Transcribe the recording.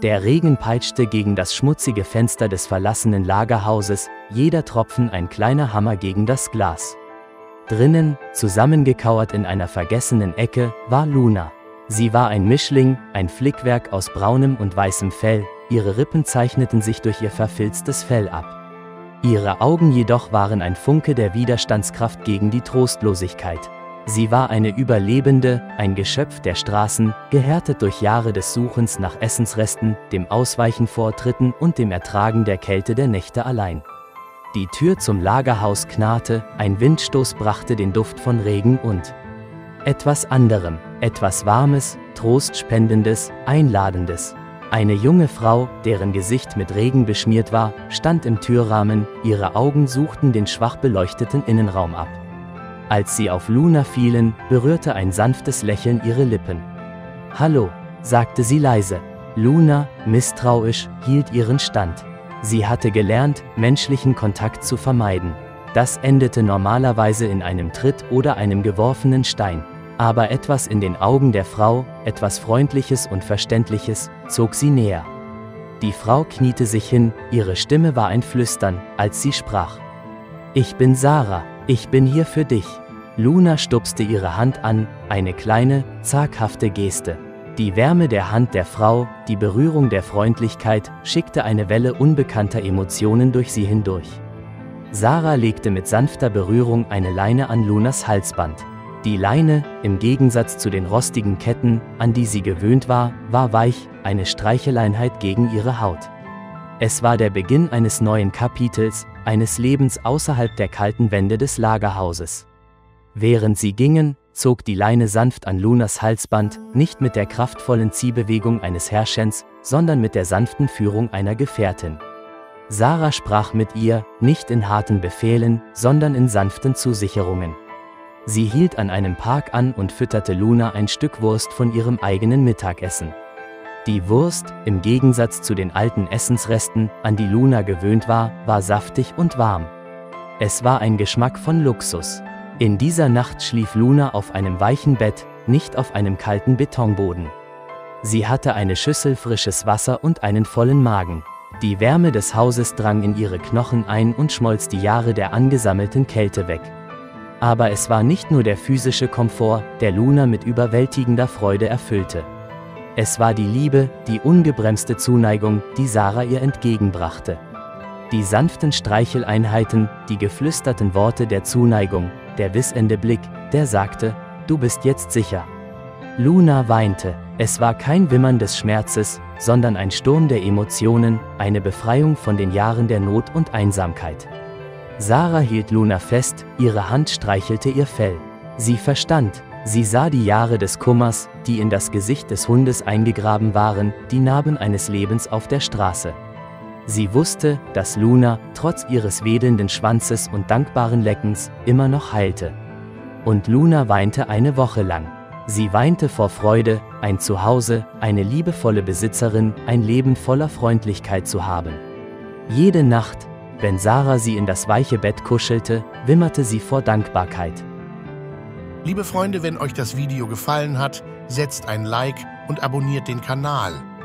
Der Regen peitschte gegen das schmutzige Fenster des verlassenen Lagerhauses, jeder Tropfen ein kleiner Hammer gegen das Glas. Drinnen, zusammengekauert in einer vergessenen Ecke, war Luna. Sie war ein Mischling, ein Flickwerk aus braunem und weißem Fell, ihre Rippen zeichneten sich durch ihr verfilztes Fell ab. Ihre Augen jedoch waren ein Funke der Widerstandskraft gegen die Trostlosigkeit. Sie war eine Überlebende, ein Geschöpf der Straßen, gehärtet durch Jahre des Suchens nach Essensresten, dem Ausweichen vor Tritten und dem Ertragen der Kälte der Nächte allein. Die Tür zum Lagerhaus knarrte, ein Windstoß brachte den Duft von Regen und etwas anderem, etwas Warmes, Trostspendendes, Einladendes. Eine junge Frau, deren Gesicht mit Regen beschmiert war, stand im Türrahmen, ihre Augen suchten den schwach beleuchteten Innenraum ab. Als sie auf Luna fielen, berührte ein sanftes Lächeln ihre Lippen. »Hallo«, sagte sie leise. Luna, misstrauisch, hielt ihren Stand. Sie hatte gelernt, menschlichen Kontakt zu vermeiden. Das endete normalerweise in einem Tritt oder einem geworfenen Stein. Aber etwas in den Augen der Frau, etwas Freundliches und Verständliches, zog sie näher. Die Frau kniete sich hin, ihre Stimme war ein Flüstern, als sie sprach. »Ich bin Sarah, ich bin hier für dich.« Luna stupste ihre Hand an, eine kleine, zaghafte Geste. Die Wärme der Hand der Frau, die Berührung der Freundlichkeit, schickte eine Welle unbekannter Emotionen durch sie hindurch. Sarah legte mit sanfter Berührung eine Leine an Lunas Halsband. Die Leine, im Gegensatz zu den rostigen Ketten, an die sie gewöhnt war, war weich, eine Streicheleinheit gegen ihre Haut. Es war der Beginn eines neuen Kapitels, eines Lebens außerhalb der kalten Wände des Lagerhauses. Während sie gingen, zog die Leine sanft an Lunas Halsband, nicht mit der kraftvollen Ziehbewegung eines Herrchens, sondern mit der sanften Führung einer Gefährtin. Sarah sprach mit ihr, nicht in harten Befehlen, sondern in sanften Zusicherungen. Sie hielt an einem Park an und fütterte Luna ein Stück Wurst von ihrem eigenen Mittagessen. Die Wurst, im Gegensatz zu den alten Essensresten, an die Luna gewöhnt war, war saftig und warm. Es war ein Geschmack von Luxus. In dieser Nacht schlief Luna auf einem weichen Bett, nicht auf einem kalten Betonboden. Sie hatte eine Schüssel frisches Wasser und einen vollen Magen. Die Wärme des Hauses drang in ihre Knochen ein und schmolz die Jahre der angesammelten Kälte weg. Aber es war nicht nur der physische Komfort, der Luna mit überwältigender Freude erfüllte. Es war die Liebe, die ungebremste Zuneigung, die Sarah ihr entgegenbrachte. Die sanften Streicheleinheiten, die geflüsterten Worte der Zuneigung, der wissende Blick, der sagte, du bist jetzt sicher. Luna weinte. Es war kein Wimmern des Schmerzes, sondern ein Sturm der Emotionen, eine Befreiung von den Jahren der Not und Einsamkeit. Sarah hielt Luna fest, ihre Hand streichelte ihr Fell. Sie verstand, sie sah die Jahre des Kummers, die in das Gesicht des Hundes eingegraben waren, die Narben eines Lebens auf der Straße. Sie wusste, dass Luna, trotz ihres wedelnden Schwanzes und dankbaren Leckens, immer noch heilte. Und Luna weinte eine Woche lang. Sie weinte vor Freude, ein Zuhause, eine liebevolle Besitzerin, ein Leben voller Freundlichkeit zu haben. Jede Nacht, wenn Sarah sie in das weiche Bett kuschelte, wimmerte sie vor Dankbarkeit. Liebe Freunde, wenn euch das Video gefallen hat, setzt ein Like und abonniert den Kanal.